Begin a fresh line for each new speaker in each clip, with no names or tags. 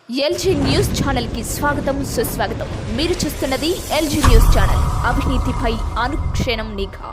LG news channel కి స్వాగతం సుస్వాగతం. మీరు చూస్తున్నది ఎల్జీ న్యూస్ ఛానల్. అవినీతిపై అనుక్షణం నిఘా.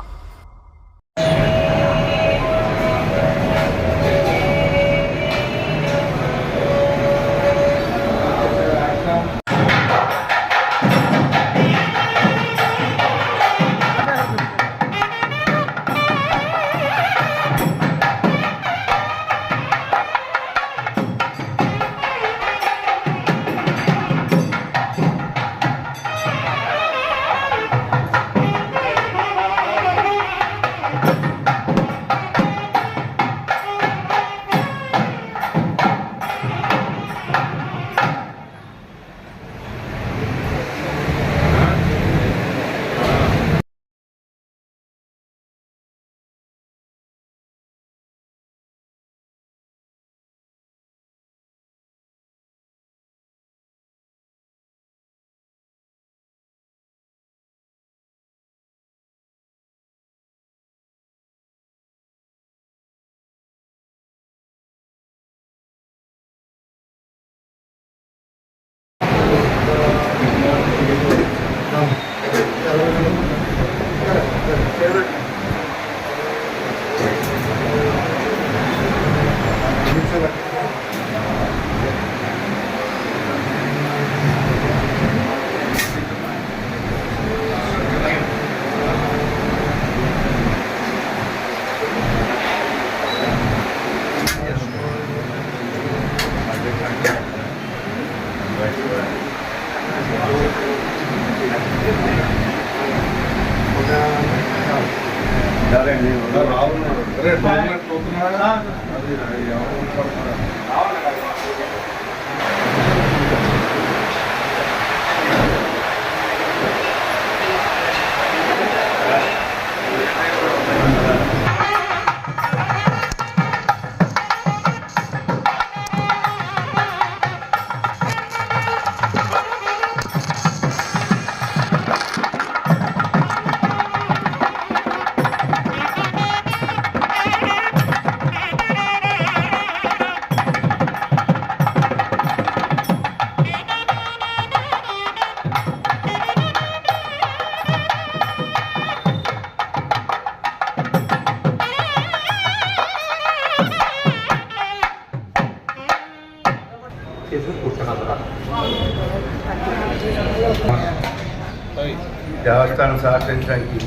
దేవస్థానం సహకరించడానికి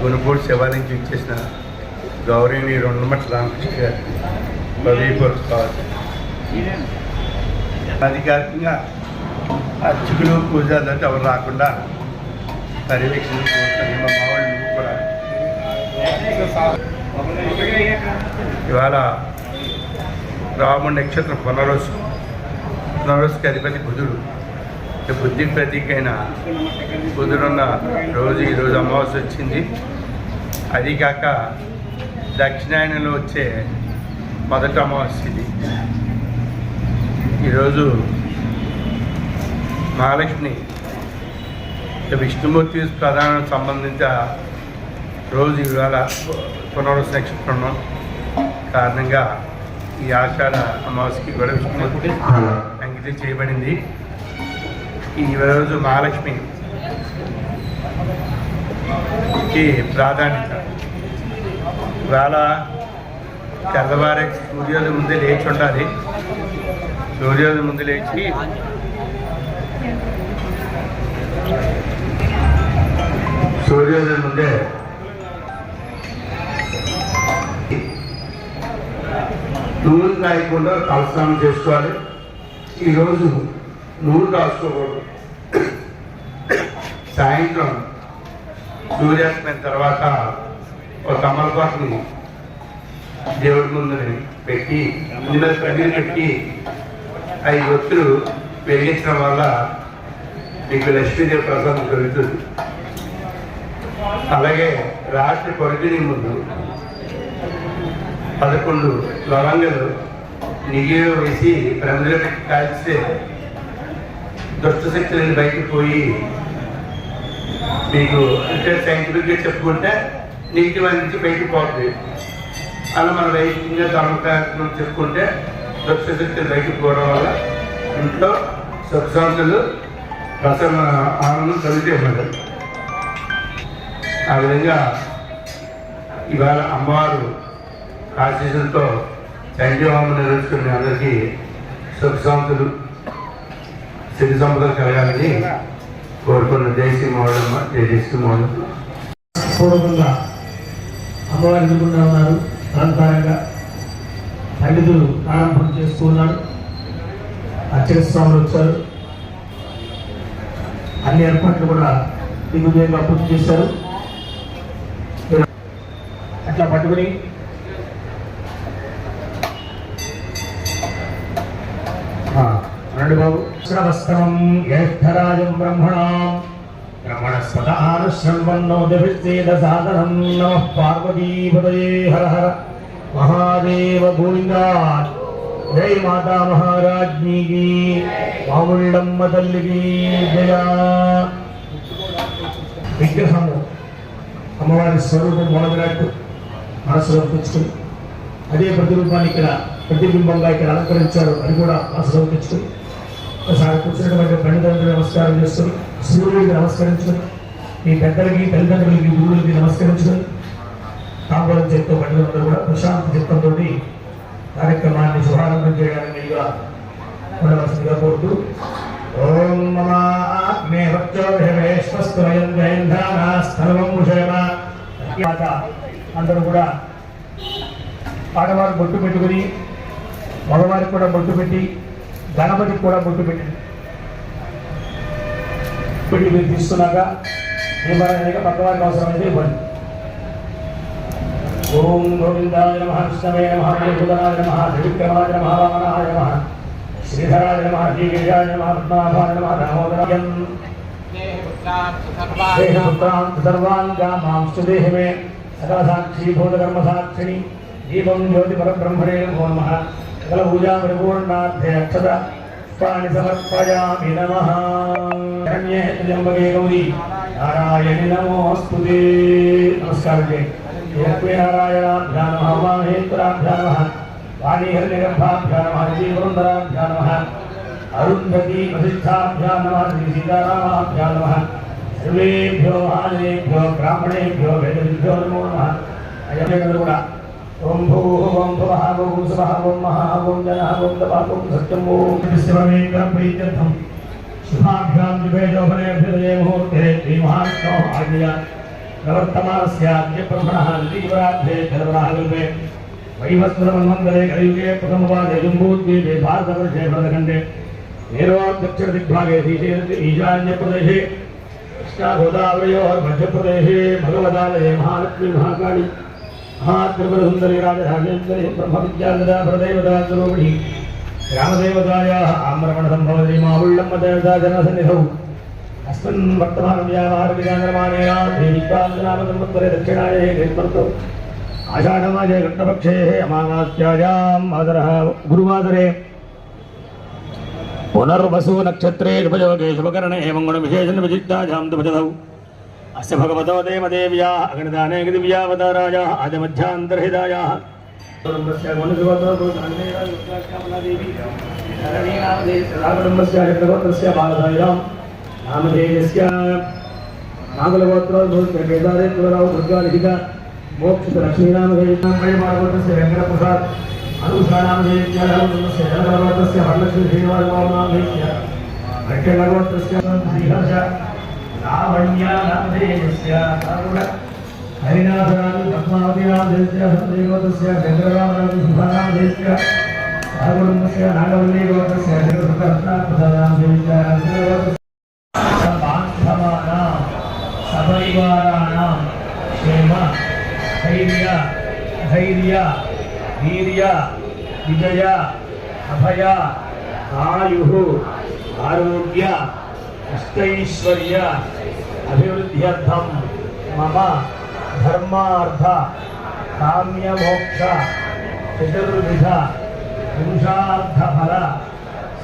గునుపూడి శివాలయంకి ఇచ్చేసిన గౌరవనీయ రెండుమట్ల రామకృష్ణ గారికి హృదయపూర్వక అధికారికంగా అర్చకులు పూజారులు ఎవరు రాకుండా పర్యవేక్షణ మా మావాళ్ళు కూడా ఇవాళ రాముడి నక్షత్రం పునరోసుకి అధిపతి బుధుడు. బుద్ధి ప్రతీకైన బుధుడున్న రోజు ఈరోజు అమావాస్య వచ్చింది. అది కాక దక్షిణాయనంలో వచ్చే మొదటి అమావాస్య ఇది. ఈరోజు మహాలక్ష్మి విష్ణుమూర్తి ప్రధాన సంబంధించిన రోజు ఇవాళ పునరోసు నక్షత్రం కారణంగా ఈ ఆషాఢ అమావాస్యకి కూడా విష్ణుమూర్తి అంకితం చేయబడింది. ఈరోజు మహాలక్ష్మికి ప్రాధాన్యత. ఇవాళ తెల్లవారే సూర్యోదయం ముందే లేచి ఉండాలి. సూర్యోదయం ముందు లేచి ముందే నూనె రాయకుండా తలస్నానం చేసుకోవాలి. ఈరోజు నూనె రాసుకోకూడదు. సాయంత్రం సూర్యాస్తమైన తర్వాత ఒక తమలపాకుని దేవుడి ముందుని పెట్టి ముందు కన్నీరు పెట్టి 5 ఒత్తులు వెలిగించడం వల్ల మీకు లక్ష్మీదేవి ప్రసాదం కలుగుతుంది. అలాగే రాత్రి పొరగిని ముందు 11 లవంగాలు నెయ్యిలో వేసి ప్రమిదలో పెట్టి కాల్చితే దుష్టశక్తులను బయటకు పోయి మీకు అంటే సైంటిఫిక్గా చెప్పుకుంటే నెగిటివ్ నుంచి బయటకు పోతుంది. అలా మనం వైద్యంగా ధర్మకార్యక్రమం చెప్పుకుంటే దుష్టశక్తులు బయటకు పోవడం వల్ల ఇంట్లో సుఖశాంతులు ప్రసన్న ఆనందం కలిగితే ఉన్నది. ఆ విధంగా ఇవాళ అమ్మవారు ఆశీస్సులతో సంజీవమ్మ నిర్వహించుకునే అందరికీ సుఖశాంతులు సిరి సంపదలు కలగాలని కోరుకున్న జయశ్రీ మోడమ్మ జయశ్రీ మోడల్.
పూర్వకంగా అమ్మవారి ఎదుర్కొంటూ ఉన్నారు. అలంకారంగా పండితులు ప్రారంభం చేస్తూ ఉన్నారు. అర్చక స్వాములు వచ్చారు. అన్ని ఏర్పాట్లు కూడా దిగ్విజయంగా పూర్తి చేశారు. అట్లా పట్టుకుని రండి బాబు. శ్రవస్త్రం జ్యేష్ఠరాజం బ్రహ్మణస్పద ఆనుశ్రవన్నోదభిషేదసాదనం నమః పార్వతీపతయే హర హర మహాదేవ గోవిందా. జై మాతా మహారాజ్ఞికి మాముళ్ళమ్మ తల్లికి జయ. విగ్రహము అమ్మవారి స్వరూపం మొదలైనట్టు మనసులో తెచ్చుకుని అదే ప్రతిరూపాన్ని ఇక్కడ ప్రతిబింబంగా ఇక్కడ అలంకరించారు. అది కూడా మనసులో తెచ్చుకుని ఒకసారి కూర్చున్నటువంటి పండితులకు నమస్కారం చేసుకుని సూర్యుడికి నమస్కరించుకుని మీ పెద్దలకి తల్లిదండ్రులకి గురువులకి నమస్కరించుకుని తాంబూలం చేతితో పండితులందరూ కూడా ప్రశాంత చిత్తంతో కార్యక్రమాన్ని శుభారంభం చేయడానికి వీలుగా ఉండవలసిందిగా కోరుతూ ఓం మమ ఆత్మే అందరూ కూడా ఆడవారు బొట్టు పెట్టుకుని మగవారికి కూడా బొట్టు పెట్టి గణపతికి కూడా బొట్టు పెట్టి మీరు తీసుకున్నాక దీపారాయణ పక్కవారికి అవసరమైతే ఇవ్వండి. ఓం గోవిందాయ నమః విష్ణవే నమః భూతనాయ నమః త్రివిక్రమాయ నమః వామనాయ నమః శ్రీధరాయ నమః శ్రీగిరిజాయ నమః పద్మనాభాయ నమః దామోదరాయ దేహపుత్రాన్ సర్వాన్ కామాంశ్చ దేహి మే సకల సాక్షి భూతకర్మ సాక్షిణి దీపం జ్యోతి పరబ్రహ్మణే నమో నమః సకల పూజా పరిపూర్ణార్థే అక్షత పుష్పాణి సమర్పయామి నమః. శరణ్యే త్ర్యంబకే గౌరీ నారాయణి నమోస్తుతే. నమస్కారం చేయండి. లక్ష్మీనారాయణాభ్యా నమః ఉమామహేశ్వరాభ్యా నమః వాణీహరిగర్భాభ్యా నమః జీవరుందరాభ్యా నమః అరుంధతీ వసిష్ఠాభ్యా నమః శ్రీ సీతారామాభ్యా నమః సర్వేభ్యో మహాజనేభ్యో బ్రాహ్మణేభ్యో వేదవిభ్యో నమో నమః. అయ్యగారు కూడా ఓం భూః ఓం భువః ఓం సువః ఓం మహః ఓం జనః ఓం తపః ఓం సత్యం ఓం విశ్వమేకం ప్రీత్యర్థం శుభాభ్యాం దివేజోభనేభ్యుదయే ముహూర్తే శ్రీ మహావిష్ణో ఆజ్ఞయ ప్రవర్తమానస్యాద్య బ్రహ్మణః దీవరాధ్యే ధర్మరాహల్పే వైవస్వరమన్వంతరే కలియుగే ప్రథమవాదే జంబూద్వీపే భారతవర్షే భరతఖండే నేరోదక్షిణ దిగ్భాగే ఈశాన్యప్రదేశే కృష్ణాగోదావరయోర్మధ్యప్రదేశే భగవదాలయే మహాలక్ష్మీ మహాకాళి మహాత్రిపురసుందరి రాజరాజేశ్వరి బ్రహ్మవిద్యాలదా ప్రదేవతా స్వరూపిణి గ్రామదేవతాయాः ఆమ్రమణ సంభవతి మావుళ్ళమ్మ దేవతా జనసన్నిధౌ అస్మిన్ వర్తమాన వ్యావహార విధానమానేన దేవికానామ సంవత్సరే దక్షిణాయే గ్రీష్మర్తౌ ఆషాఢమాసే కృష్ణపక్షే అమావాస్యాయాం ఆదరः గురువాసరే పునర్వసు నక్షత్రే ఉపయోగే శుభకరణే మంగళ విశేషణ విశిష్టాయాం దుపదౌ అస్య భగవతో దేవదేవ్యాः అగణితానే దివ్యావతారాయాः ఆదిమధ్యాంతర్హితాయాः నామధేయస్య నాగులగోత్రోద్భూతకేదారేశ్వరరావు దుర్గాలిఖిత మోక్షిత లక్ష్మీనామధేయమాగోత్రస్య వెంకటప్రసాద్ అనుషానామధేయస్య జనగోత్రస్య వరలక్ష్మీ శ్రీనివాసనామధేయస్య రక్షగోత్రస్య శ్రీహర్ష లావణ్యానామధేయస్య హరినాథరాజు పద్మావతీనామధేయస్య సందేవోత్రస్య చంద్రరామరాజు శుభానామధేయస్య సహకుటుంబస్య నాగవల్లి గోత్రస్య రత్నాప్రసాదామధేయస్య సపరివారాణం క్షేమ ధైర్య ధైర్య వీర్య విజయ అభయ ఆయు ఆరోగ్య అష్టైశ్వర్య అభివృద్ధ్యర్థం మమ ధర్మార్థ కామ్యమోక్ష చతుర్విధ పురుషార్థఫల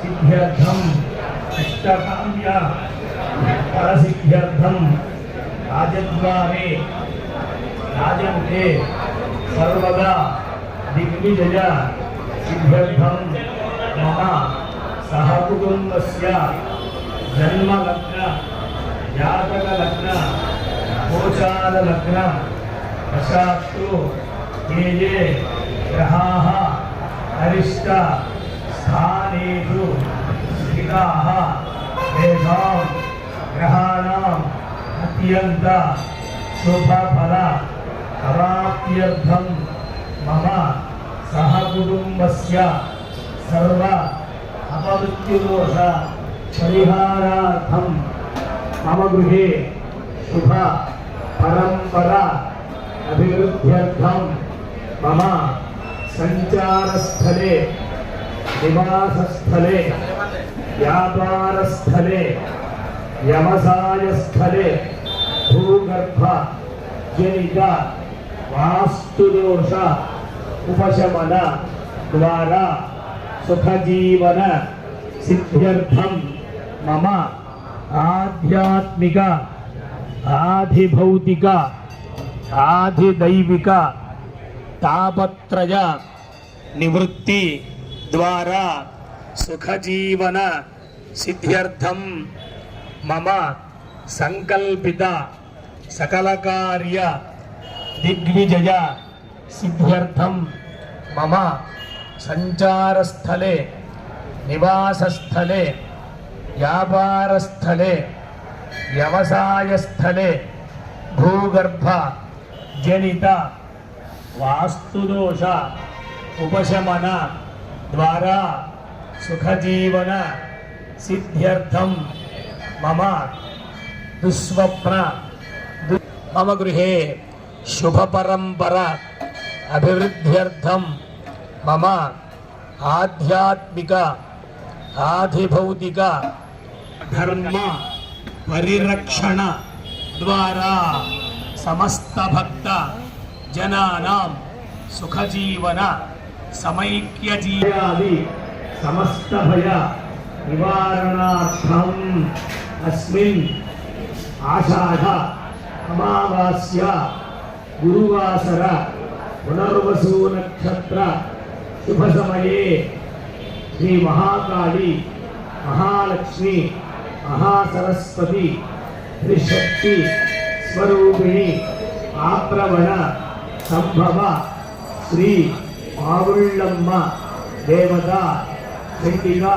సిద్ధ్యర్థం ఇష్టకామ్య ఫలసిద్ధ్యర్థం రాజద్వారే రాజముఖే సర్వదా దిగ్విజయ సిద్ధ్యర్థం మమ सहकुटुम्बस्य जन्मलग्न जातकलग्न गोचारलग्न दशास्तु ये ग्रहाः अरिष्ट स्थानेषु स्थिताः तेषां ग्रहाणाम् अत्यन्त शुभफल अवाप्त्यर्थं मम सहकुटुम्बस्य सर्व अपमृत्युदोष परिहारार्थं मम गृहे शुभ परंपरा अभिवृद्ध्यर्थं मम संचारस्थले निवासस्थले व्यापारस्थले व्यवसायस्थले भूगर्भ जनित वास्तुदोष उपशमन द्वारा सुखजीवन सिद्ध्यर्थं मम आध्यात्मिक आधिभौतिक आधिदैविक तापत्रय निवृत्ति द्वारा सुखजीवन सिद्ध्यर्थं मम संकल्पित सकल कार्य दिग्विजय सिद्ध्यर्थं मम संचारस्थले निवासस्थले व्यापारस्थले व्यवसायस्थले भूगर्भ जनित वास्तुदोष उपशमन द्वारा सुखजीवन सिद्ध्यर्थं मम दुस्वप्न मम गृहे शुभ परंपरा अभिवृद्ध्यर्थं मम आध्यात्मिक आधिभौतिक धर्म परिरक्षण द्वारा समस्त भक्त जनानां सुखजीवन समैक्य जीवनादि समस्त भय निवारणार्थम् अस्मिन् आषाढ अमावास्या गुरुवासर पुनर्वसु नक्षत्र शुभ समये श्री महाकाली महालक्ष्मी महासरस्वती त्रिशक्ति स्वरूपिणी आप्रवण संभव श्री आवुल्लम्म देवता चंडिका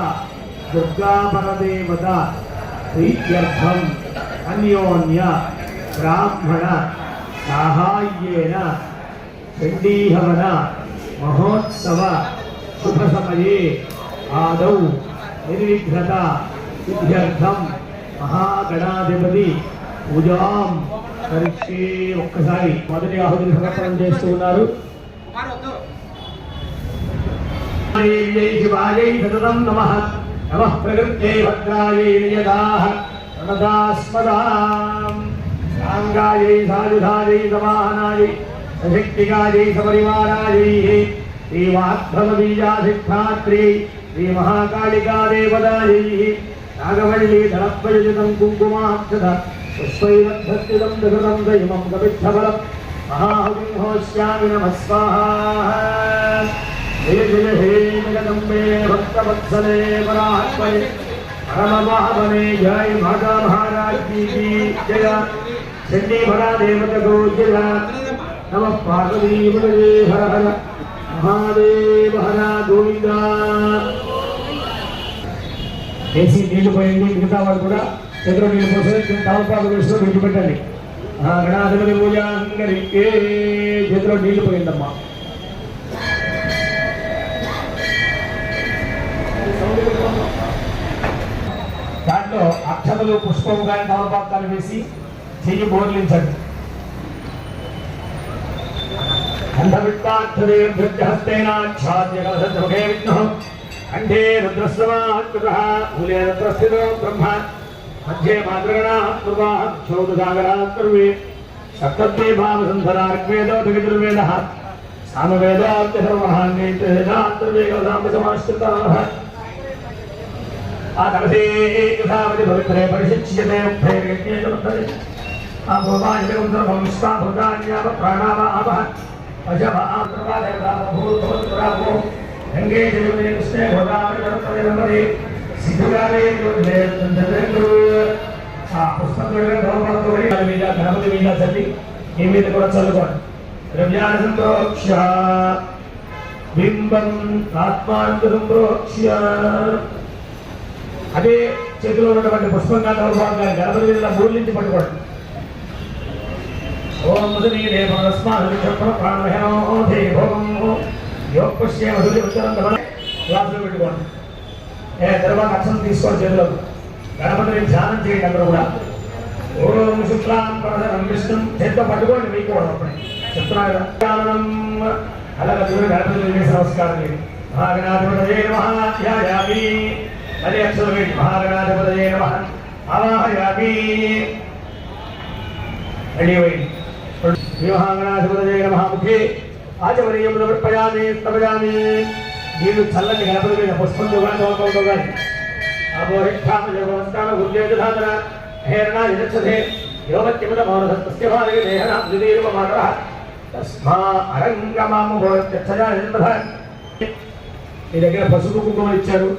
दुर्गा परदेवता प्रीत्यर्थम अन्योन्य ब्राह्मण साहाय्येन चंडीहवन महोत्सव शुभ समये आदौ निर्विघ्नता सिद्ध्यर्थं महागणाधिपति పూజాం కరిష్యే. ఒక్కసారి మొదటి ఆహుతిని సమర్పణం చేస్తూ ఉన్నారు. శివాయై సతతం నమః. నమః ప్రకృతే భద్రాయై నియదాః ప్రణదాస్మదాం. సాంగాయై సాయుధాయై సమాహనాయై సశక్తికాయై సపరివారాయై శ్రీవాగ్భవబీజాధిష్టాత్రీ శ్రీ మహాకాళికా దేవతాయై నాగవల్లి ధనత్వయుతం కుంకుమాక్షత పుష్పైరద్ధస్థితం దశతం దైవం కవిత్థఫలం మహాహుతిం హోష్యామి నమః స్వాహా. జయ జయ హే జగదంబే భక్తవత్సలే పరాత్మనే పరమమహావనే జయ మాతా మహారాజ్ की జయ. చండీ భరా దేవతకో జయ. నమః పార్వతీపతయే హర హర మహాదేవ హర గోవింద. వేసి నీళ్లు పోయింది. మిగతా వాళ్ళు కూడా చేతిలో నీళ్ళు పోసి తమలపాకు వేసులో విడిచిపెట్టండి. గణాధిపతి పూజ అందరికీ చేతిలో నీళ్లు పోయిందమ్మా. దాంట్లో అక్షతలు పుష్పము కానీ తమలపాకాలు వేసి చెయ్యి బోర్లించండి. అంధవిత్తాక్షరేభ్యహస్తేనాఛాద్యకలసద్ముఖే విష్ణుః కంఠే రుద్రస్రవాత్మకః మూలే రుద్రస్థితో బ్రహ్మ मध्ये मातृगणाः पूर्वाः क्षौतसागराः सर्वे सप्तद्वीपावसन्धरार्ग्वेदोऽधिगतिर्वेदः सामवेदान्तर्वहान्येतवेदान्तर्वेदसामसमाश्रिताः आकलसे यथावति पवित्रे परिशिच्यते उक्थैर्यज्ञेतमन्तरे आभूमानिर्गुणधर्मं विश्वाभूतान्याव प्राणावावः पशवान्तर्वादेवताभूतभूतपुराभो गङ्गे जयमुने कृष्णे गोदावरि नर्मदे సిద్ధుగానే ఆ పుష్పంతో మీద గణపతి మీద చల్లి ఈ మీద కూడా చల్లుకోండి. ద్రవ్యాన్ని సంప్రోక్ష్య బింబం ఆత్మానంద సంప్రోక్ష్య అదే చేతిలో ఉన్నటువంటి పుష్పంగా గణపతి మీద మూడు నుంచి పట్టుకోండి. ఓం మధునీరే ప్రాణమహే భోగం యోగపశ్య మధురి ఉత్తరం గ్లాసులో పెట్టుకోండి. తర్వాత అక్షరం తీసుకోండి చేతిలో. గణపతిని ధ్యానం చేయండి అందరూ కూడా. ఓం శుక్లాం పరధరం విష్ణుం చేతితో పట్టుకోండి. మీకు కూడా చెప్తున్నాను అలాగే గణపతి వేసి నమస్కారం చేయండి. మహాగణాధిపతయే నమః ధ్యాయామి. అదే అక్షరం వేయండి. మహాగణాధిపతయే నమః ఆవాహయామి. రెడీ అయ్యింది. మహాగణాధిపతయే నమః ముఖే ఆచమనీయం సమర్పయామి స్తవయామి. నీళ్ళు చల్లని గణపతి మీద పుష్పంతో కానీ దోమలతో కానీ మీ దగ్గర పసుపు కుంకుమ ఇచ్చారు.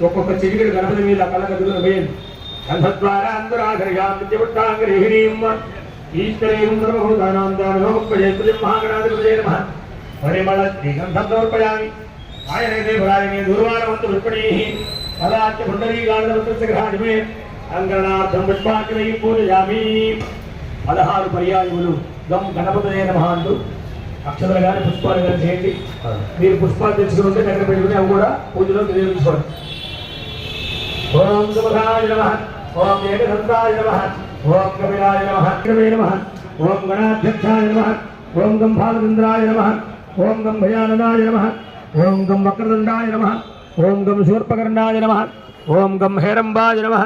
ఒక్కొక్క చిటికెడు గణపతి మీద కళ్ళగదులు వేయండి. గంధద్వారా అందరాఘర్యాం ఈశ్వరీం మహాగణాధిపతయే నమః పరిమళ శ్రీగంధం సమర్పయామి. ఆయనైతే భరాయని దుర్వారవంతు విప్పణీ పదార్థ పుండరీకాండమే అంగరణార్థం పుష్పాంజలి పూజయామి. 16 పర్యాయములు గం గణపతయే నమః అంటూ అక్షతలు కానీ పుష్పాలు కానీ చేయండి. మీరు పుష్పాలు తెచ్చుకుని ఉంటే దగ్గర పెట్టుకుని అవి కూడా పూజలో వినియోగించుకోండి. ఓం సుమధాయ నమః ఓం ఏకదంతాయ నమః ఓం కపిలాయ నమః నమః ఓం గణాధ్యక్షాయ నమః ఓం గం భాగచంద్రాయ నమః ఓం గం భయాననాయ నమః ఓం గం వక్రదండాయ నమః ఓం గం శూర్పకర్ణాయ నమః ఓం గం హేరంబాయ నమః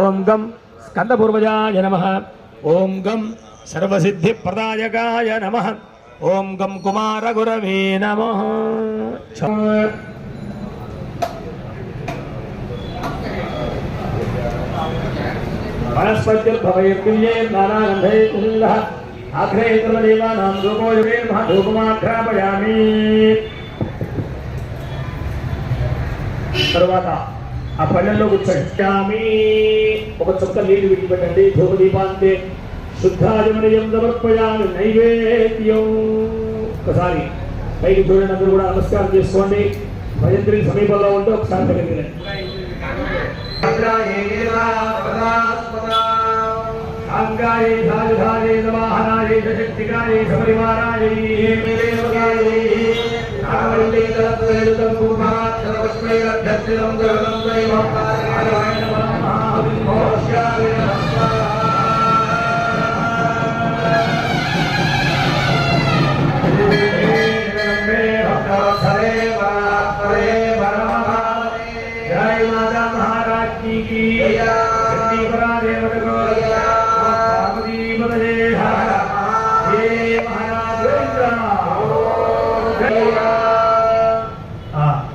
ఓం గం స్కందపూర్వజాయ నమః ఓం గం సర్వసిద్ధిప్రదాయకాయ నమః ఓం గం కుమారగురవే నమః. వనస్పతిర్భవైర్తుల్యే నానాగంధైర్ముల్లః ఆగ్రే సర్వదేవానాం రూపోయే నమః ధూపమాఘ్రాపయామి. తర్వాత ఆ పళ్ళెల్లో కూర్చోండి. ఒక చుక్క నీళ్లు విడిచిపెట్టండి. ధూపదీపాంతే శుద్ధాజమనయం సమర్పయామి నైవేద్యం. ఒకసారి పైకి చూడనందరూ కూడా నమస్కారం చేసుకోండి. భజంత్రి సమీపంలో ఉంటే ఒకసారి కలిగిన అంగాయే ధాజధాజే సమాహనాయే శక్తికాయే సపరివారాయే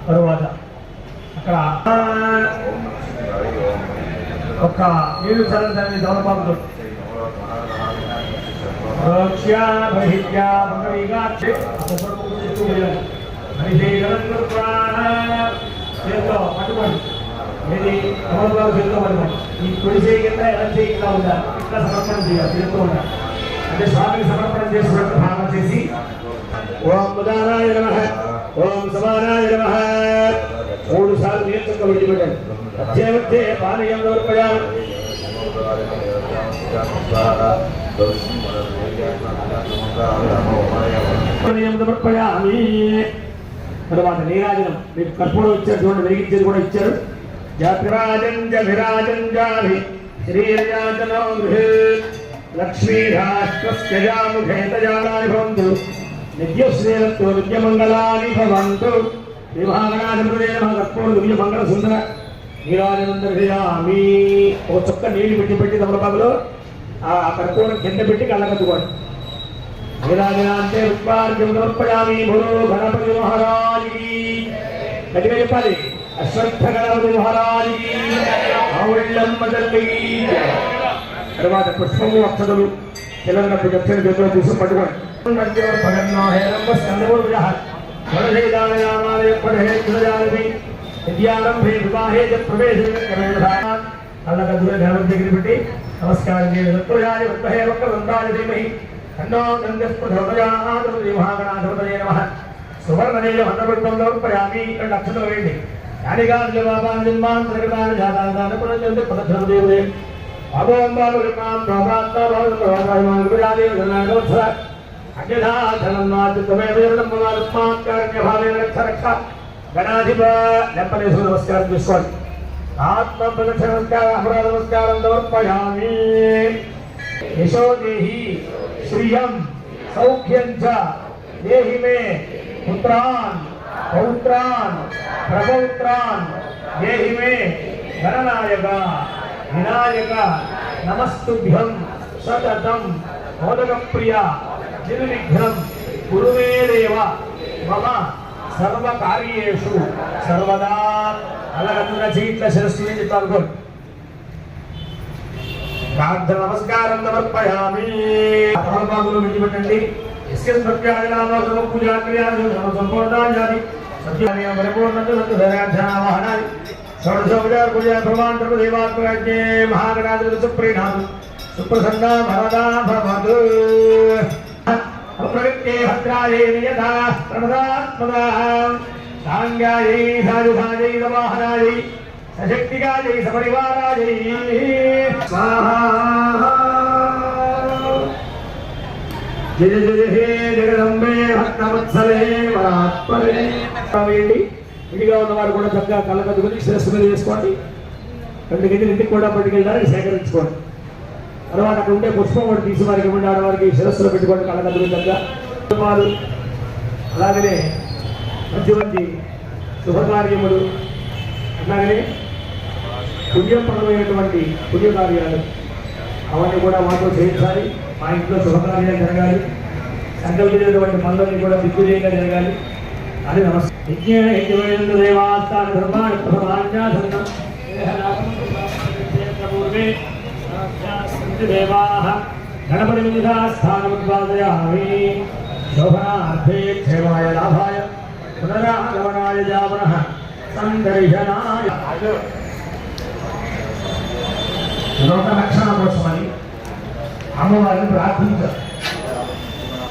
తరువాత అక్కడ ఒక నీళ్ళు చల్లని దౌలపాలతో పట్టుకోండి. ఇది అమలుబాబు చేతితో పట్టుకోండి. ఈ కుడి చేయి కింద ఎలా చేయి కింద ఉందా ఇట్లా సమర్పణ చేయాలి. చేస్తూ ఉంటా అంటే స్వామికి సమర్పణ చేసినట్టు భావన చేసి ఓం ఉదానాయ నమః ఓం సమానాయ నమః 3 సార్లు నేర్చుకు విడిచిపెట్టండి. మధ్య మధ్య పానీయం సమర్పయామి. సమర్పయామి. తర్వాత నీరాజనం మీకు కర్పూరం ఇచ్చారు చూడండి. వెలిగించేది కూడా ఇచ్చారు. జాతిరాజంజాభి శ్రీరాజనో లక్ష్మీరాష్ట్రస్యజాముఖే తజానాని భవంతు నిత్యశ్రీరస్తో నిత్యమంగళాని భవంతు. శ్రీ మహాగణాధిపతయే నమః. కర్పూరం దివ్యమంగళ సుందర నీరాజనం దర్శయామి. ఒక చుక్క నీళ్లు పెట్టి తమలపాకులో ఆ కర్పూరం కింద పెట్టి కళ్ళకత్తుకోండి. నీరాజనాంతే పుష్పార్ఘ్యం సమర్పయామి. భూలో గణపతి మహారాజుకి గట్టిగా చెప్పాలి. అశ్వత్థ గణపతి మహారాజుకి ఆవుళ్ళమ్మ తల్లికి. తర్వాత పుష్పము అక్షతలు పిల్లలకు దక్షిణ చేతిలో తీసుకు పట్టుకోండి. విద్యారంభే వివాహే చ ప్రవేశే కళ్ళక దూర గణపతి దగ్గర పెట్టి నమస్కారం చేయండి. వక్రయాయ వక్రహే వక్రదంతాయ ధీమహి తన్నో దండః ప్రచోదయాత్. శ్రీ మహాగణాధిపతయే నమః. సువర్ణనీల మంత్రపుష్పంలో ప్రయామి. ఇక్కడ అక్షతలు వేయండి. యానిగాని బాబాన్ జన్మాన్ ప్రకటాన జాతాన పునః పదక్షర దేవదే అభోంబాలు విమాన్ భవత్తా భవత్తాయమాన్ విరాదే జనాగోత్సవ అజనా ధనన్నాత్ తమేవ జనమమాత్మాత్ కారణ్య భావేన రక్ష గణాధిప లెప్పలేసు నమస్కారం చేసుకోండి. ఆత్మ ప్రదక్షిణ నమస్కారం అపరాధ నమస్కారం సమర్పయామి. యశో దేహి శ్రియం సౌఖ్యం చ దేహి మే పుత్రాన్ పౌత్రాన్ ప్రపౌత్రాన్ దేహి మే గణనాయక వినాయక నమస్తుభ్యం సతతం మోదక ప్రియ నిర్విఘ్నం కురు మే దేవ మమ సర్వకార్యేషు సర్వదా. అలాగందున చీట్ల శిరస్సు నుంచి పాల్గొని ప్రార్థన నమస్కారం సమర్పయామి. తమలపాకులు విడిచిపెట్టండి. పూజా క్రియాలు సంపూర్ణాన్ని సత్యాన్ని పరిపూర్ణాన్ని షోడశోపచార పూజ భగవాన్ దేవాత్మరాజ్ఞే మహాగణాధిపతి సుప్రీణాదు సుప్రసన్న భరదా భవతు. ప్రవృత్తే భద్రాయే నియతా ప్రణదాత్మదా సాంగాయై సాధుసాజై సమాహనాయై సశక్తిగాయై సపరివారాయై స్వాహా. జయ జయ హే జగదంబే భక్తవత్సలే పరాత్పరే. విడిగా ఉన్నవారు కూడా చక్కగా కళ్ళకద్దుకుని శిరస్సు మీద వేసుకోండి. 2 గంటలు ఇంటికి కూడా పట్టుకెళ్ళడానికి సేకరించుకోండి. తర్వాత అక్కడ ఉండే పుష్పం కూడా తీసి వారికి ఇవ్వండి. ఆడవారికి శిరస్సులో పెట్టుకోండి కళ్ళకద్దుకుని చక్కగా. అలాగనే మంచి మంచి శుభకార్యములు అట్లాగనే పుణ్యప్రదమైనటువంటి పుణ్యకార్యాలు అవన్నీ కూడా మాతో చేయించాలి. మా ఇంట్లో శుభకార్యాలు జరగాలి. సంకల్పించినటువంటి పనులన్నీ కూడా దిగ్విజయంగా జరగాలి అని నమస్కారం. దేవాస్థాన ధర్మాన్ని ప్రధాన్యాసనం దేవా గణపతి విధాస్థానముద్వాదయామి. శోభనార్థే క్షేమాయ లాభాయ పునరాగమనాయ జావనః సందర్శనాయ లోకరక్షణ కోసమని అమ్మవారిని ప్రార్థించారు.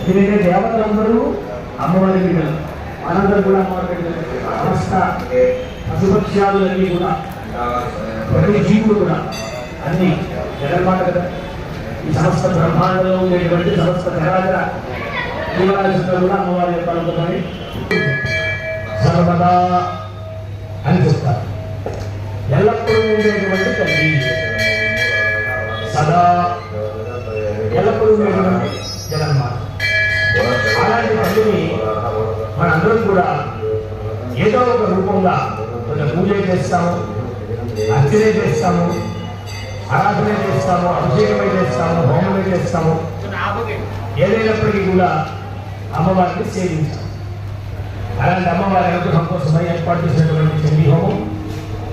ఎందుకంటే దేవతలందరూ అమ్మవారి బిడ్డలు, మనందరూ కూడా అమ్మవారి బిడ్డలు. సమస్త పశుపక్ష్యాదులన్నీ కూడా ప్రతి జీవుడు కూడా అన్ని జగన్మాత కదా. ఈ సమస్త బ్రహ్మాండంలో ఉండేటువంటి సమస్త జగరాజ జీవరాశులు కూడా అమ్మవారి యొక్క అనుభవాన్ని సర్వదా అని చెప్తారు. ఎల్లప్పుడూ ఉండేటువంటి తల్లి, సదా ఎల్లప్పుడూ ఉండేటువంటి జగన్మాత. అలాంటి తల్లిని మనందరం కూడా ఏదో ఒక రూపంగా కొంచెం పూజ చేస్తాము, అర్చనే చేస్తాము, ఆరాధన చేస్తాము, అభిషేకమై చేస్తాము, హోమమే చేస్తాము. ఏదైనప్పటికీ కూడా అమ్మవారిని సేవించాము. అలాంటి అమ్మవారి అనుగ్రహం కోసమై ఏర్పాటు చేసినటువంటి చండీ హోమం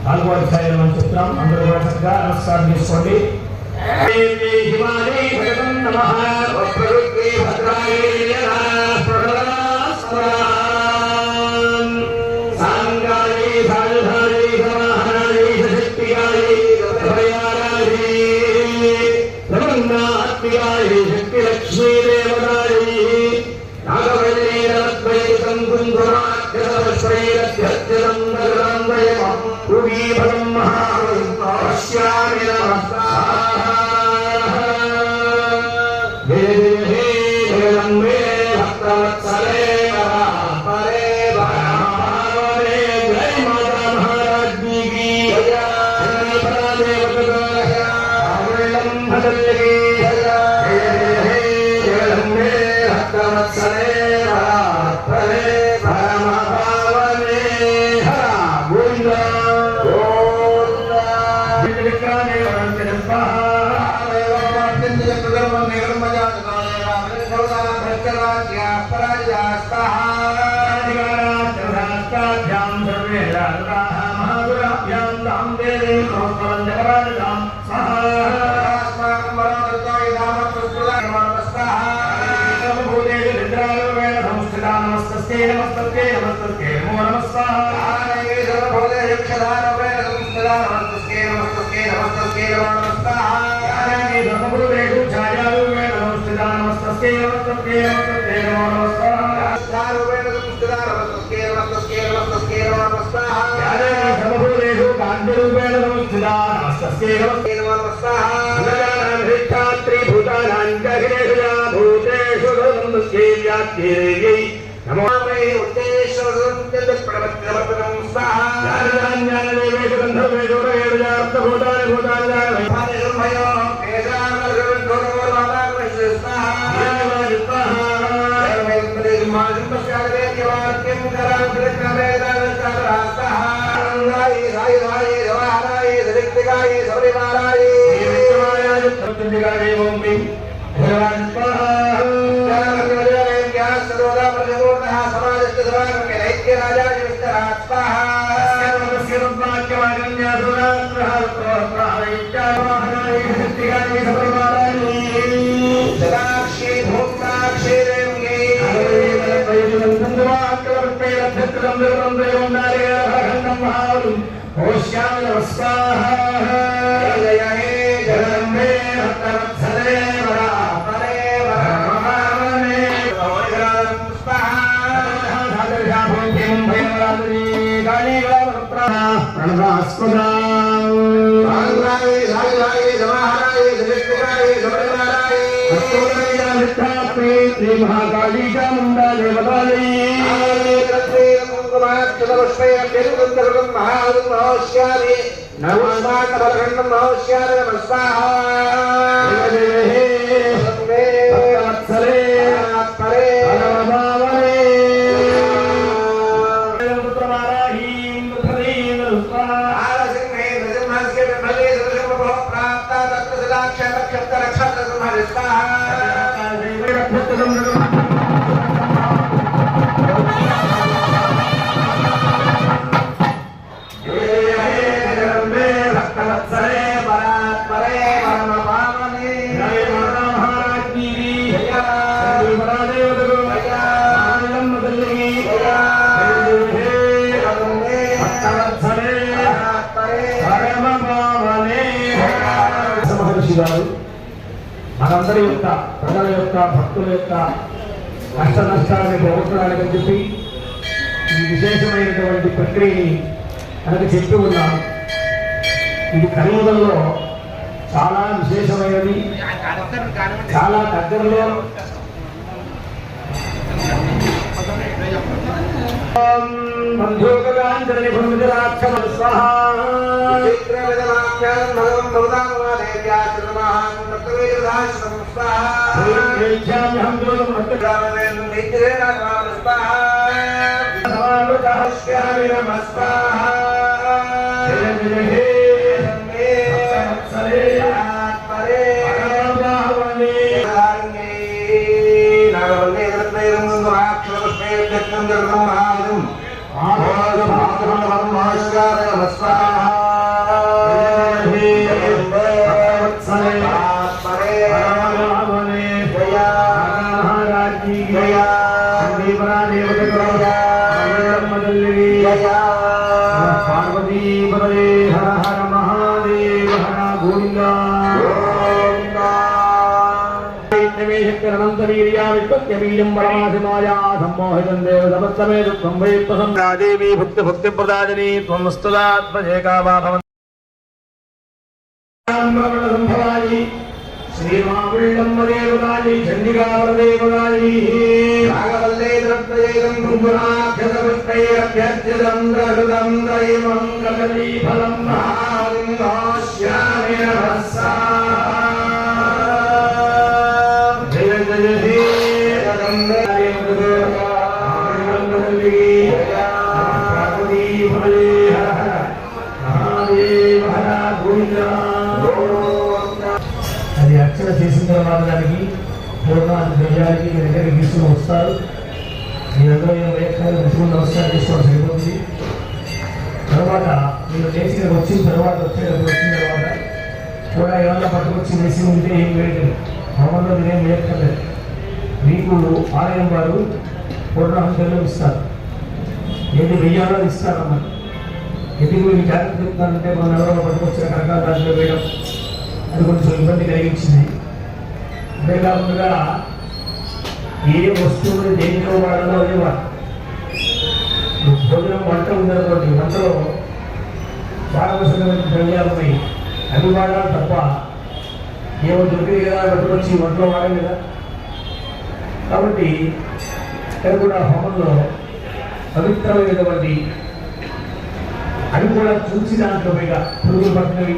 4వ అధ్యాయంలో మనం చెప్తున్నాం. అందరూ కూడా చక్కగా నమస్కారం చేసుకోండి. నమో महाकाली चामुंडा देवताली మనందరి యొక్క ప్రజల యొక్క భక్తుల యొక్క కష్ట నష్టాలని పోగొట్టడానికని చెప్పి ఈ విశేషమైనటువంటి ప్రక్రియని మనకు చెప్పి ఉన్నాను. ఇది కలియుగంలో చాలా విశేషమైనది. చాలా దగ్గరలో బంధుగాంజలి భూమిరాక్షమ స్వాహా देवी भक्ति भक्ति प्रदायिनी त्वमस्तुदात्मजे कामा भवन्ति श्रीमाविल्लम्बदेवकाली चण्डिकावरदेवकाली राघवल्ले द्रव्येदं कुम्भुराख्यतपुष्पैरभ्यर्चितं द्रहृदं त्रयमङ्गलफलं महालिङ्गोऽस्यामि नमस्सा जय जय हे जगन्नाथ అది అర్చన చేసిన తర్వాత దానికి పూర్ణాలు దయ్యాలకి మీ దగ్గరికి తీసుకుని వస్తారు. మీరందరూ వేక్షాలు తీసుకుని నమస్కారం చేసుకోవడం సరిపోతుంది. తర్వాత మీరు లేచి వచ్చిన తర్వాత వచ్చిన తర్వాత కూడా ఏమన్నా పట్టుకొచ్చి వేసి ఉంటే ఏం వేయలేదు. భవన్లో మీరేం వేయక్కర్లేదు. మీకు ఆలయం వారు పూర్ణాహుతులు ఇస్తారు. ఏది వెయ్యాలో ఇస్తారన్నమాట. ఎందుకు మీరు జాగ్రత్త చెప్తానంటే మనం ఎవరో పట్టుకొచ్చిన కరకాల దాంట్లో వేయడం అది కొంచెం ఇబ్బంది కలిగించింది. అంతేకాకుండా ఏ వస్తువుని దేనిలో వాడాలో అదే వాడు. భోజనం వంట ఉందనుకోండి, వంటలో వాడవలసినటువంటి ద్రవ్యాలు ఉన్నాయి, అవి వాడాలి తప్ప ఏమో దొరికింది కదా పట్టుకొచ్చి వంటలో వాడాలి కదా. కాబట్టి ఇక్కడ కూడా హోమంలో పవిత్రమైనటువంటి అవి కూడా చూసి దాంట్లో పైగా పురుగులు పట్టినవి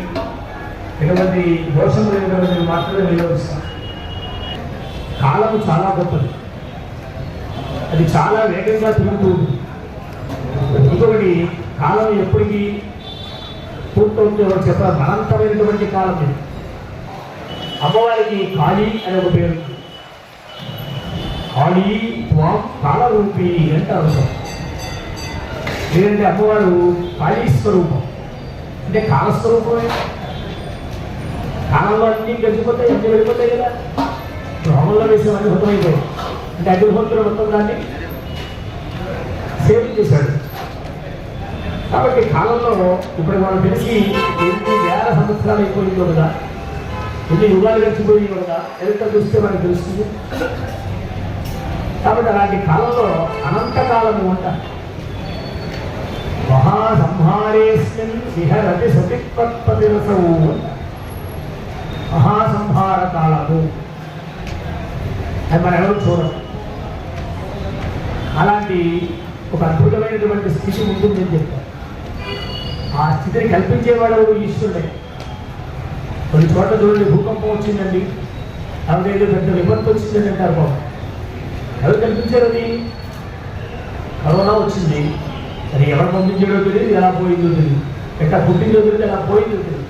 ఎటువంటి దోషము లేనటువంటివి మాత్రమే వినియోగిస్తాం. కాలము చాలా గొప్పది, అది చాలా వేగంగా తిరుగుతూ ఉంది. ఇంకొకటి కాలం ఎప్పటికీ పూర్తవుతుందో చెప్పాలి, అనంతమైనటువంటి కాలం ఇది. అమ్మవారికి కాళీ అనే ఒక పేరు. కాళీ త్వాం కాలరూపి అంటే అర్థం. లేదంటే అమ్మవారు కాళీ స్వరూపం అంటే కాలస్వరూపమే. కాలంలో అన్నీ గడిచిపోతాయి, అన్నీ వెళ్ళిపోతాయి కదా. హోమంలో వేసే అనుభూతం అయిపోయాయి అంటే అగ్నిహోత్రుడు మొత్తం దాన్ని సేవ చేశాడు. కాబట్టి కాలంలో ఇప్పుడు మనం తెలిసి ఎన్ని వేల సంవత్సరాలు అయిపోయిందో కదా, ఎన్ని యుగాలు గడిచిపోయిందో కదా, ఎంత చూస్తే మనకు తెలుస్తుంది. కాబట్టి అలాంటి కాలంలో అనంతకాలము అంట. మహాసంహారేస్మిన్ విహరతి సతిపత్పతిరసవు అంట. మహాసంహార కాలము అది మనం ఎవరు చూడం. అలాంటి ఒక అద్భుతమైనటువంటి స్థితి ఉంటుందని చెప్తారు. ఆ స్థితిని కల్పించేవాడు ఈశ్వరుడే. కొన్ని చోట్ల చూడండి, భూకంపం వచ్చిందండి, అలాగే పెద్ద విపత్తు వచ్చిందని అంటారు. బాబు ఎవరు కల్పించారు? అది కరోనా వచ్చింది, అది ఎవరు పంపించాడో తెలియదు, ఎలా పోయిందో తెలియదు, ఎట్లా పుట్టిందో తెలియదు, ఎలా పోయిందో తెలియదు.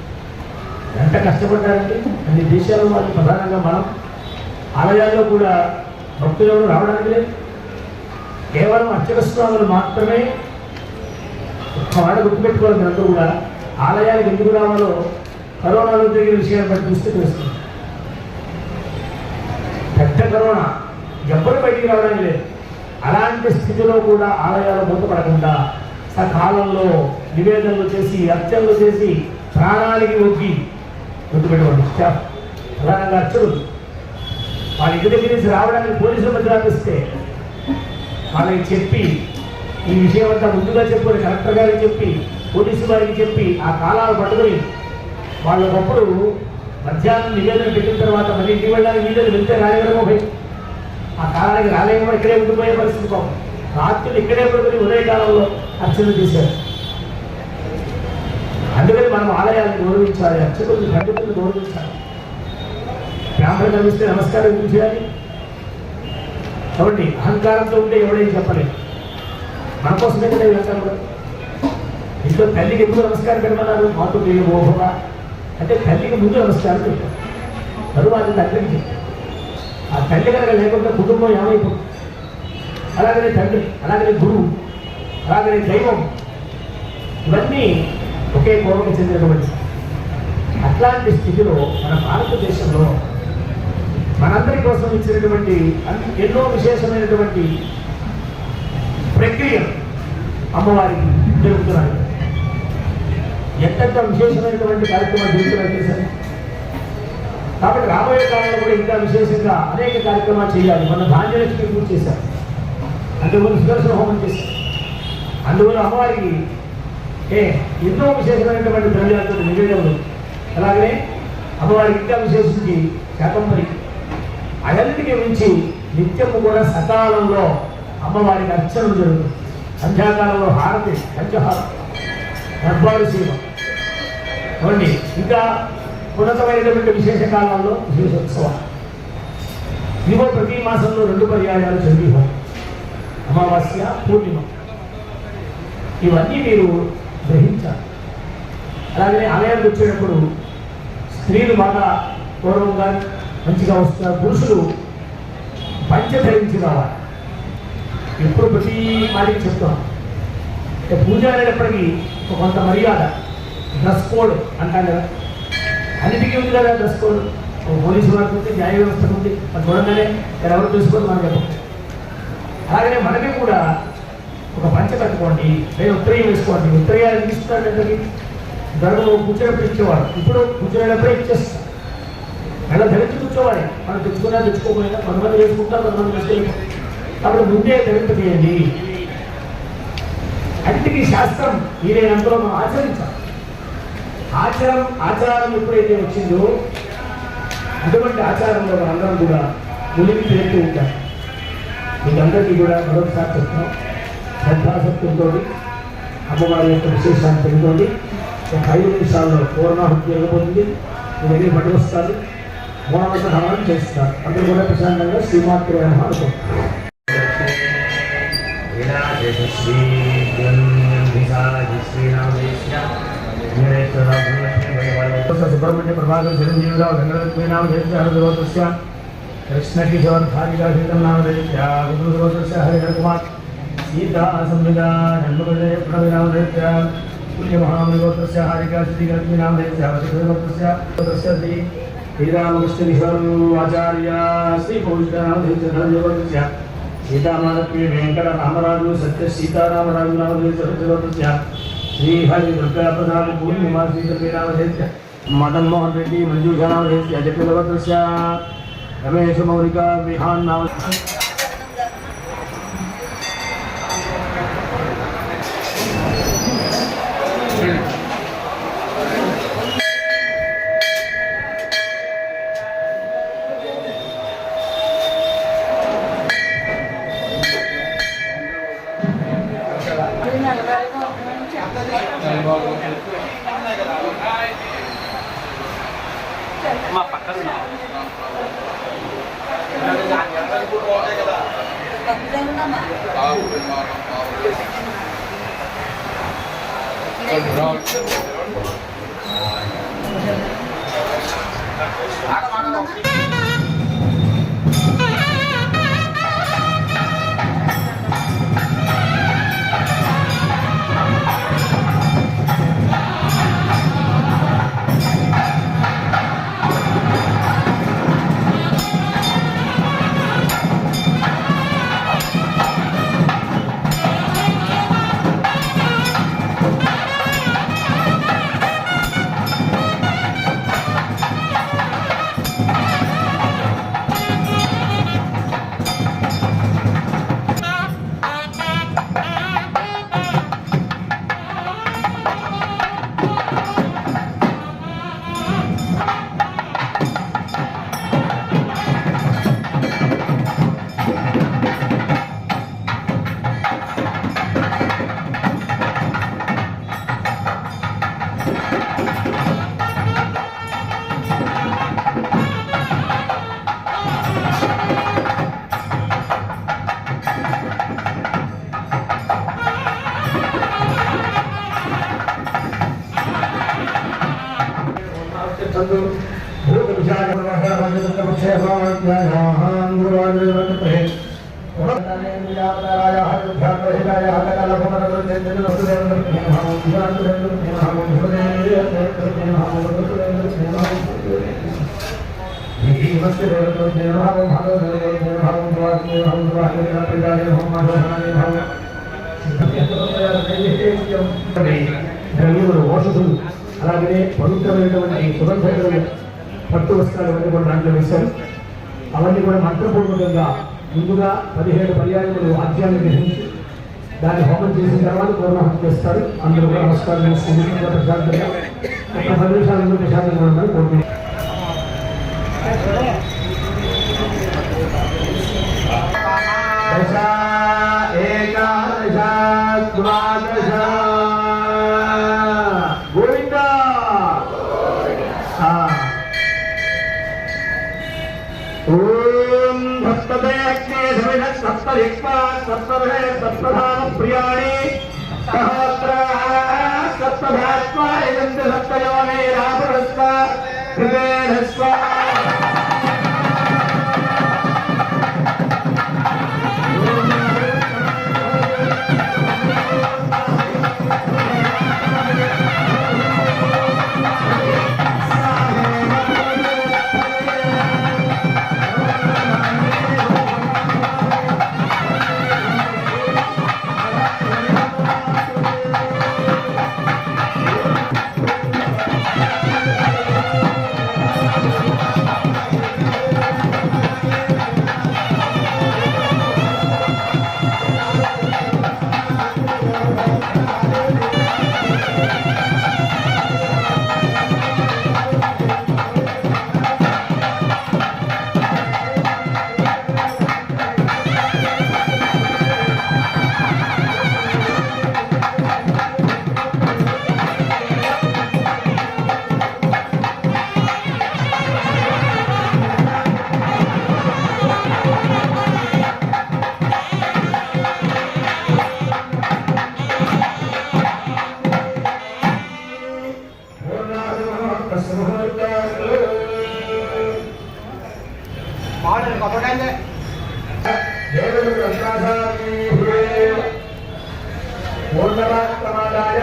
ఎంత కష్టపడ్డారంటే అన్ని దేశాల వాళ్ళు, ప్రధానంగా మనం ఆలయాల్లో కూడా భక్తులు ఎవరు రావడానికి లేదు. కేవలం అర్చక స్వాములు మాత్రమే. ఒక్క మాట గుర్తుపెట్టుకోవాలి, అందరూ కూడా ఆలయానికి ఎందుకు రావాలో కరోనాలో జరిగిన విషయాన్ని బట్టి చూస్తే తెలుస్తుంది. పెద్ద కరోనా, ఎవ్వరు బయటికి రావడానికి లేదు. అలాంటి స్థితిలో కూడా ఆలయాలు మూతపడకుండా సకాలంలో నివేదనలు చేసి, అర్చనలు చేసి, ప్రాణానికి ఒగ్గి గుర్తుపెట్టుకోండి. ప్రధానంగా అర్చకులు వాళ్ళ ఇంటి దగ్గర నుంచి రావడానికి పోలీసుల మధ్య రాపిస్తే వాళ్ళకి చెప్పి, ఈ విషయం అంతా ముందుగా చెప్పుకొని కలెక్టర్ గారికి చెప్పి, పోలీసు వారికి చెప్పి, ఆ కాలాలు పట్టుకొని వాళ్ళకప్పుడు మధ్యాహ్నం నివేదన పెట్టిన తర్వాత మళ్ళీ ఇంటికి వెళ్ళడానికి వీళ్ళు వెళ్తే రాలేమో భయం. ఆ కాలానికి రాలేమో, ఇక్కడే ఉండిపోయే పరిస్థితి. పాపం రాత్రులు ఇక్కడే పడుకొని ఉదయకాలంలో అర్చనలు చేశారు. అందుకని మనం ఆలయాలను గౌరవించాలి, అర్చకులను పండితులను గౌరవించాలి. బ్రాహ్మణ కనిపిస్తే నమస్కారం ఎందుకు చేయాలి? కాబట్టి అహంకారంతో ఉంటే ఎవడేం చెప్పలేదు. మన కోసమే కదా ఇదంతా కూడా. ఇంట్లో తల్లికి ఎందుకు నమస్కారం పెట్టమన్నారు? మాతో ఓహోవ అంటే తల్లికి ముందు నమస్కారం పెట్టారు, తరువాత తండ్రికి చెప్పారు. ఆ తల్లి కనుక లేకుండా కుటుంబం ఏమైపోతుంది. అలాగనే తండ్రి, అలాగనే గురువు, అలాగనే దైవం, ఇవన్నీ ఒకే కోవకు చెందినటువంటి. అట్లాంటి స్థితిలో మన భారతదేశంలో మనందరి కోసం ఇచ్చినటువంటి ఎన్నో విశేషమైనటువంటి ప్రక్రియ అమ్మవారికి జరుగుతున్నాయి. ఎంత విశేషమైనటువంటి కార్యక్రమాలు జరుగుతున్నాయి చేశారు. కాబట్టి రాబోయే కాలంలో కూడా ఇంకా విశేషంగా అనేక కార్యక్రమాలు చేయాలి. మన ధాన్యలక్ష్మి పూజ చేశారు, అందువల్ల సుదర్శన హోమం చేశారు. అందువల్ల అమ్మవారికి ఎన్నో విశేషమైనటువంటి ద్రవ్యాలతో నివేదనలు. అలాగనే అమ్మవారికి ఇంకా విశేషించి శాకంబరి అన్నిటికీ మించి నిత్యము కూడా సకాలంలో అమ్మవారికి అర్చనలు జరుగుతుంది. సంధ్యాకాలంలో హారతి, పంచహారతి, దర్బారు సేవ ఇవ్వండి. ఇంకా ఉన్నతమైనటువంటి విశేష కాలంలో విశేషోత్సవాలు. ఇదిగో ప్రతి మాసంలో 2 పర్యాయాలు చండీ హోమం, అమావాస్య, పూర్ణిమ. ఇవన్నీ మీరు గ్రహించాలి. అలాగనే ఆలయానికి వచ్చేటప్పుడు స్త్రీలు బాగా గౌరవంగా మంచిగా వస్తున్నారు. పురుషులు పంచ ధరించి రావాలి. ఎప్పుడు ప్రతి మాటికి చెప్తాం, పూజ అనేటప్పటికీ కొంత మర్యాద, డ్రెస్ కోడ్ అంటారు కదా, అన్నిటికీ ఉంది కదా డ్రెస్ కోడ్. పోలీసు వారికి ఉంది, న్యాయ వ్యవస్థకు ఉంది. అది చూడంగానే ఎవరు చూసుకొని మనం చెప్పం. అలాగనే మనకి కూడా ఒక పంచ కట్టుకోండి, లేదా ఉత్తరయం వేసుకోండి. ఉత్తరయాలు తీసుకున్నట్టు గర్భంలో కూర్చోనప్పుడు ఇచ్చేవాడు, ఇప్పుడు కూర్చోనేటప్పుడే ఇచ్చేస్తాం. ఎలా ధరించి కూర్చోవాలి. మనం తెచ్చుకున్నా తెచ్చుకోకపోయినా కొంతమంది వేసుకుంటారు, కొంతమంది వేసుకెళ్ళి. కాబట్టి ముందే ధరింపజేయండి. అన్నిటికీ శాస్త్రం మీరేనంతలో మనం ఆచరించాలి. ఆచారం ఎప్పుడైతే వచ్చిందో అటువంటి ఆచారంలో మనందరం కూడా మునిగి తేలుతూ ఉంటాం. మీకందరికీ కూడా మరొకసారి చెప్తాం, శ్రద్ధాసక్తులతో అమ్మవారి యొక్క విశేషాన్ని తెలుసుకోండి. ఒక 5 నిమిషాల్లో పూర్ణాహుతి జరగబోతుంది. మీ దగ్గర పట్టుకొస్తారు, మూలమంత హవనం చేస్తారు. అందరూ కూడా ప్రశాంతంగా శ్రీమాత్రే నమః అనుకుంటారు. సుబ్రహ్మణ్య ప్రభాకర్ చిరంజీవిరావు గంగరత్నామ హరిద్రోత్స్య కృష్ణకిశోర్ భార్యాధీతం నామధేత్రోత్స్య హరిహర కుమార్ సీతా సంవిదా జన్మగణే ప్రణవినామధేత్య పుణ్యమహామృగోత్స్య హారికా శ్రీనామధేత్య శ్రీరామకృష్ణ కిశోర్ ఆచార్య శ్రీ పౌరుషనామధేత్య సీతామాలక్ష్మి వెంకట రామరాజు సత్య సీతారామరాజు నామధేత్య శ్రీహరి దుర్గా ప్రసాద్ పూర్ణిమా శ్రీనామధేత్య మదన్ మోహన్ రెడ్డి మంజూషా నామధేత్య జటిలవత్స్య రమేష్ మౌలిక విహాన్ నామ
మా పక్కన ఔషధులు అలాగనే పవిత్రమైనటువంటి సుగంధ పట్టు వస్త్రాలు అవన్నీ కూడా దాంట్లో వేశారు. అవన్నీ కూడా మంత్రపూర్వకంగా ముందుగా 17 పర్యాయములు వాద్యాన్ని గ్రహించి దాన్ని హోమం చేసిన తర్వాత పూర్ణాహుతి చేస్తారు. అందరూ కూడా నమస్కారం చేసుకుంటూ ప్రశాంతంగా ఒక 10 నిమిషాలు ప్రశాంతంగా ఉండాలని కోరుకుంటున్నారు. ఓం భక్తదే అగ్నే ధవిన సప్తయక్మా సప్తభే సప్తధామ ప్రియాణి సహస్ర సప్తభాత్మా ఇదంత సప్తయోనే రాపరస్వ హృదయస్వ పూర్ణమాత్రమాదాయ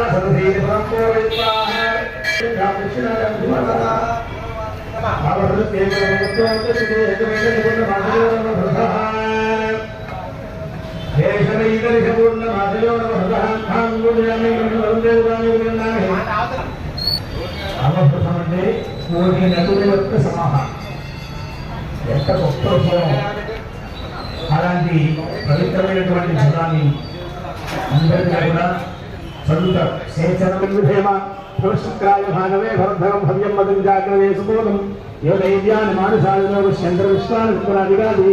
అమృతమంటే కోటి నదుల యొక్క సమాహారం. ఎంత గొప్ప విషయం! అలాంటి పవిత్రమైనటువంటి జలాన్ని అందరికీ కూడా చదువుతారు. శేషరమేమ పురస్క్రాయ భాగవే భరద్ధరం భవ్యం మదం జాగ్రవే సుబోధం యోగైద్యాన్ మానసాయనో చంద్ర విశ్వానురాదిగాది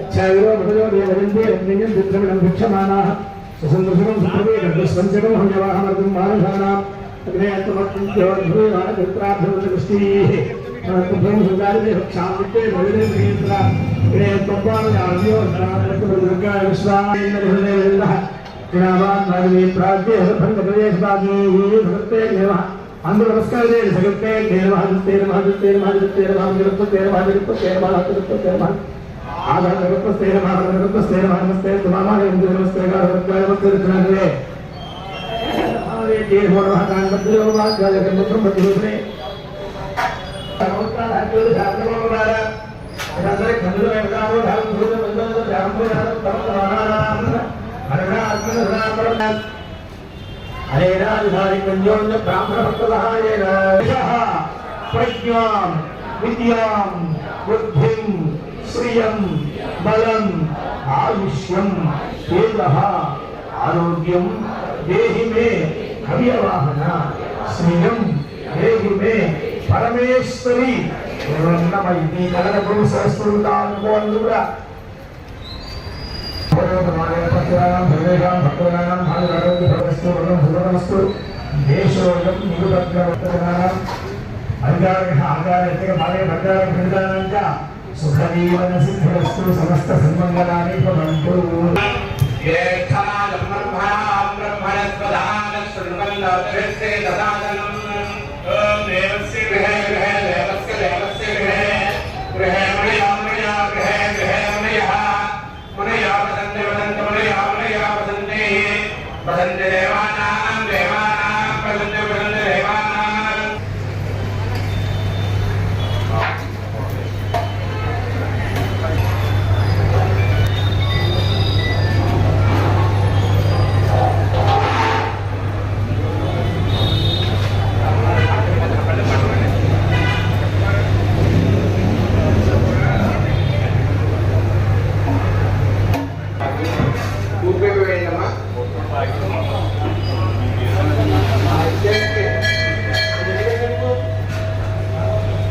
అచ్చాయిరో భజో దేవరిందే రత్నియం విద్రమిణం భిక్షమానాః సుసందృశం సుప్రవే గర్భస్వంచకం హవ్యవాహమర్గం మానసానాం అగ్నేయత్వమత్యంత్యోద్భూయమానపుత్రాభ్యవృష్టిः తుభ్యం సుగారిదే క్షామితే భజనే ప్రియంత్ర ఇదేత్వపాలయార్యో ధనాత్మకృతృకాయ విశ్వామింద్రహృదయవిందః అందరూ నమస్కారం చేయండి. సగతే హరేనాధికారికన్యోన్య బ్రాహ్మణ భక్తసహాయేన ప్రజ్ఞాం విద్యాం బుద్ధిం శ్రియం బలం ఆయుష్యం తేజః ఆరోగ్యం దేహి మే హవ్యవాహన శ్రియం దేహి మే పరమేశ్వరి పూర్ణమయితి కలన గురు సహస్రుతాను కూడా దేశోయం నిరుపద్రవర్తనాం అధికారిక ఆచార్యతిక భాగే భద్రాంచ సుఖజీవన సిద్ధిరస్తు సమస్త సన్మంగళాని భవంతు.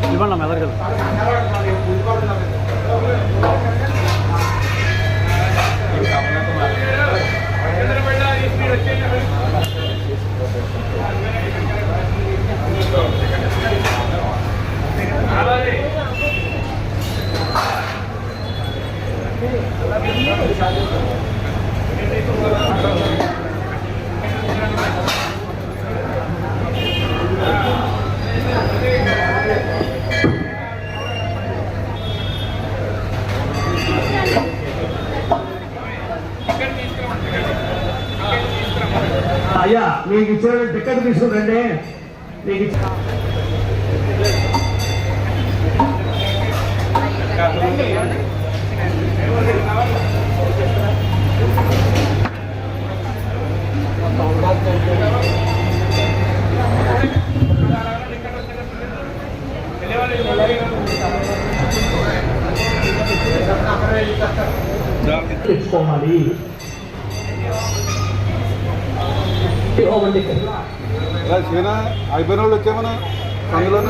ఇవ్వండి మెదడు
అయ్యా మీకు ఇచ్చిన టికెట్ తీసుకుందండి. మీకు తెచ్చుకోవాలి.
అయిపోయిన వాళ్ళు వచ్చామన్నా అందులో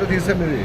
తీసాం ఇది